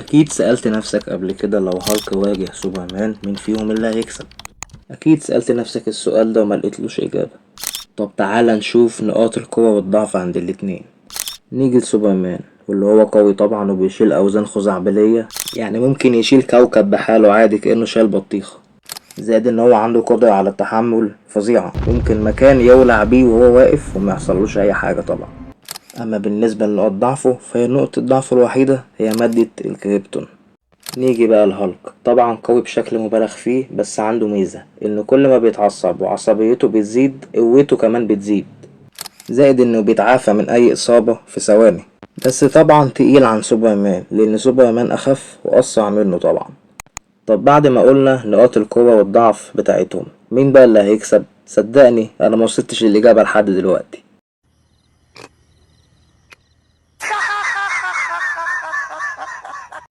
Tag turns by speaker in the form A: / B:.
A: أكيد سألت نفسك قبل كده لو هالك واجه سوبرمان مين فيهم اللي هيكسب؟ أكيد سألت نفسك السؤال ده وما لقيتلوش إجابة. طب تعالى نشوف نقاط القوة والضعف عند الاتنين. نيجي لسوبرمان واللي هو قوي طبعا وبيشيل أوزان خزعبلية، يعني ممكن يشيل كوكب بحاله عادي كأنه شايل بطيخة. زائد إن هو عنده قدرة على التحمل فظيعة، ممكن مكان يولع بيه وهو واقف وما يحصلوش أي حاجة طبعا. أما بالنسبة لنقاط ضعفه فهي نقطة ضعفه الوحيدة هي مادة الكريبتون. نيجي بقى لهالك، طبعا قوي بشكل مبالغ فيه بس عنده ميزة انه كل ما بيتعصب وعصبيته بتزيد قوته كمان بتزيد. زائد انه بيتعافى من اي اصابة في ثواني. بس طبعا تقيل عن سوبرمان لان سوبرمان اخف واسرع منه طبعا. طب بعد ما قلنا نقاط القوة والضعف بتاعتهم، مين بقى اللي هيكسب؟ صدقني انا ما وصلتش الاجابة لحد دلوقتي.